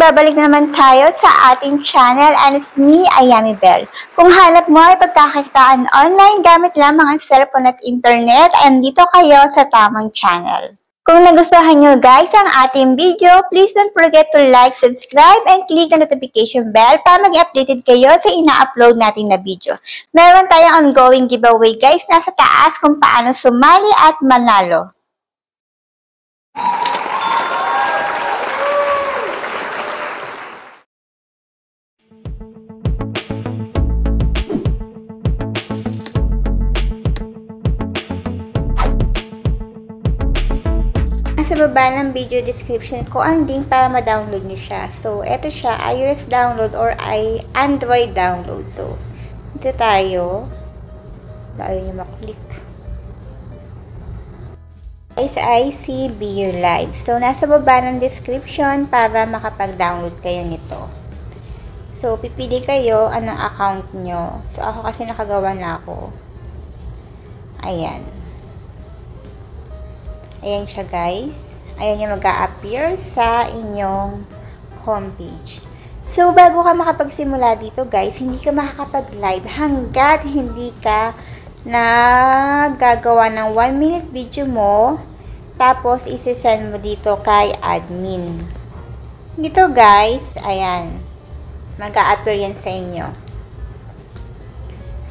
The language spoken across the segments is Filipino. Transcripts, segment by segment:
babalik naman tayo sa ating channel and it's me, Ayami Bell. Kung hanap mo ay pagkakakitaan online gamit lamang ang cellphone at internet, ay dito kayo sa tamang channel. Kung nagustuhan nyo guys ang ating video, please don't forget to like, subscribe, and click the notification bell para mag-updated kayo sa ina-upload natin na video. Meron tayong ongoing giveaway guys, nasa taas kung paano sumali at manalo. Sa baba ng video description ko ang link para ma-download nyo siya. So, eto siya, iOS download or Android download. So, dito tayo. Ayaw nyo maklik. Guys, ICBU Live. So, nasa baba ng description para makapag-download kayo nito. So, pipili kayo anong account nyo. So, ako kasi nakagawa na ako. Ayan. Ayan siya guys. Ayan yung mag-a-appear sa inyong homepage. So, bago ka makapagsimula dito guys, hindi ka makakapag-live hanggat hindi ka nagagawa ng 1-minute video mo. Tapos, isi-send mo dito kay admin. Dito guys, ayan. Mag-a-appear yan sa inyo.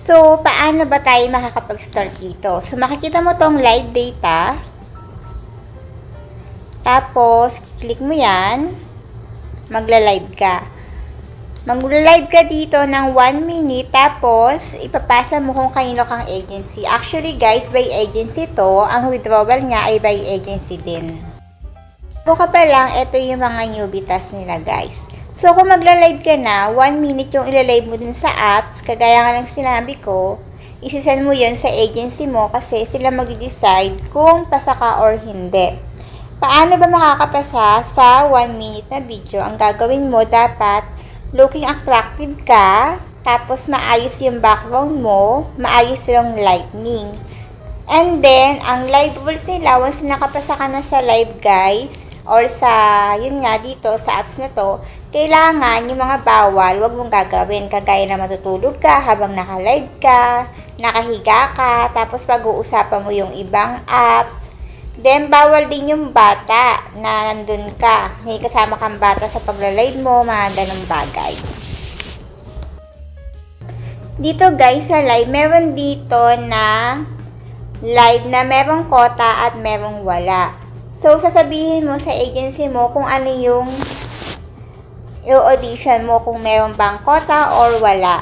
So, paano ba tayo makakapag-start dito? So, makikita mo tong live data. Tapos, click mo yan, magla-live ka. Magla-live ka dito ng 1 minute, tapos, ipapasa mo kung kanino kang agency. Actually, guys, by agency to, ang withdrawal niya ay by agency din. Kung ka pa lang, ito yung mga newbie task nila, guys. So, kung magla-live ka na, 1 minute yung ilalive mo dun sa apps, kagaya nga ng sinabi ko, isisend mo yun sa agency mo kasi sila mag-decide kung pasa ka or hindi. Paano ba makakapasa sa 1 minute na video? Ang gagawin mo, dapat looking attractive ka, tapos maayos yung background mo, maayos yung lightning. And then, ang live rules nila, once nakapasa ka na sa live guys, or sa, yun nga dito, sa apps na to, kailangan yung mga bawal, wag mong gagawin. Kagaya na matutulog ka habang naka-live ka, nakahiga ka, tapos pag-uusapan mo yung ibang apps. Then, bawal din yung bata na nandun ka. May kasama kang bata sa pagla-live mo, mga ganong bagay. Dito guys, sa live, meron dito na live na merong quota at merong wala. So, sasabihin mo sa agency mo kung ano yung i-audition mo, kung meron bang quota or wala.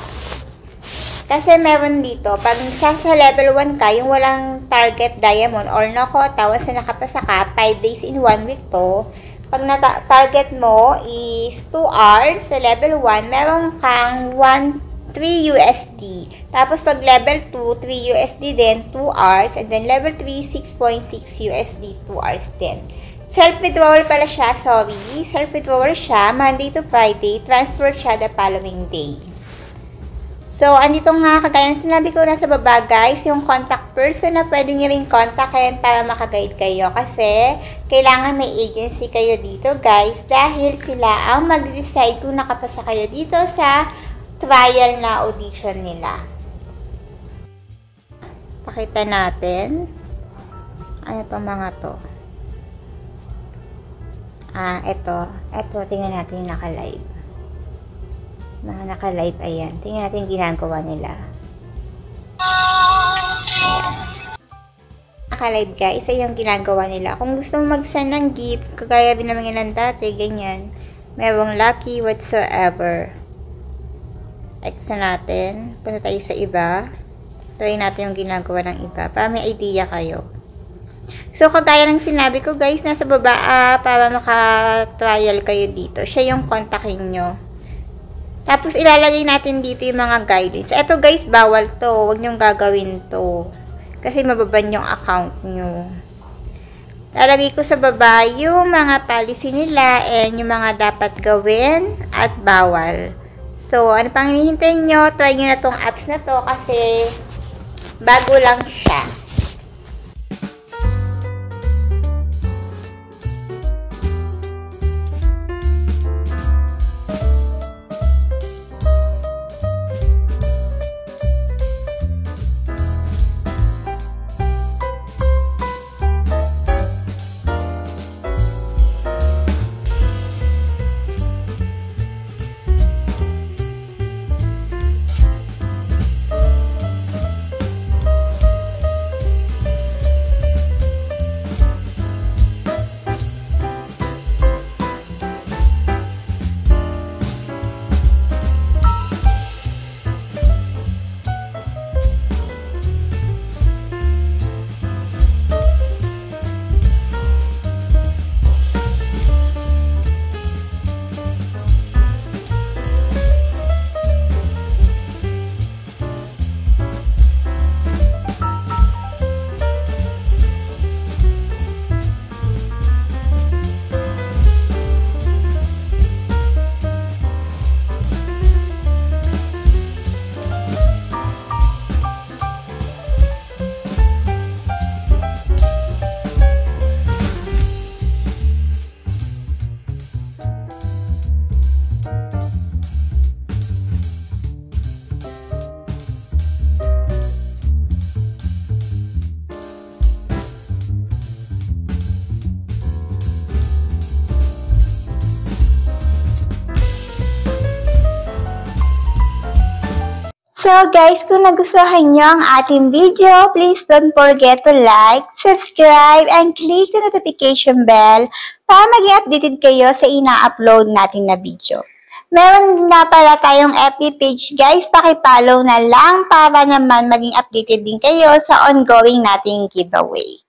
Kasi meron dito, pag sa level 1 ka, yung walang target diamond or no quota, once na nakapasa ka, 5 days in 1 week to. Pag na-target mo is 2 hours sa level 1, meron kang 3 USD. Tapos pag level 2, 3 USD din, 2 hours. And then level 3, 6.6 USD, 2 hours din. Self-withdrawal pala siya, sorry. Self-withdrawal siya, Monday to Friday, transfer siya the following day. So, andito nga, kagaya ng sinabi ko nasa baba guys, yung contact person na pwede nyo rin kontakin para makaguide kayo. Kasi, kailangan may agency kayo dito guys, dahil sila ang mag-decide kung nakapasa kayo dito sa trial na audition nila. Pakita natin. Ano itong mga to? Ito, tingnan natin yung naka-live. Mga naka-live, ayan. Tingnan natin yung ginagawa nila. Ayan. Naka-live guys, isa yung ginagawa nila. Kung gusto mo mag-send ng gift, kagaya din naman yan dati, ganyan. Merong lucky whatsoever. Extra natin. Punta tayo sa iba. Try natin yung ginagawa ng iba. Para may idea kayo. So, kagaya ng sinabi ko guys, nasa baba para maka-trial kayo dito. Siya yung kontakin nyo. Tapos, ilalagay natin dito yung mga guidelines. Ito guys, bawal to. Huwag nyong gagawin to. Kasi mababan yung account nyo. Lalagay ko sa baba yung mga policy nila and yung mga dapat gawin at bawal. So, ano pang hinihintay nyo? Try nyo na tong apps na to kasi bago lang siya. So guys, kung nagustuhan nyo ang ating video, please don't forget to like, subscribe, and click the notification bell para maging updated kayo sa ina-upload natin na video. Meron na pala tayong FB page guys, pakipollow na lang para naman maging updated din kayo sa ongoing nating giveaway.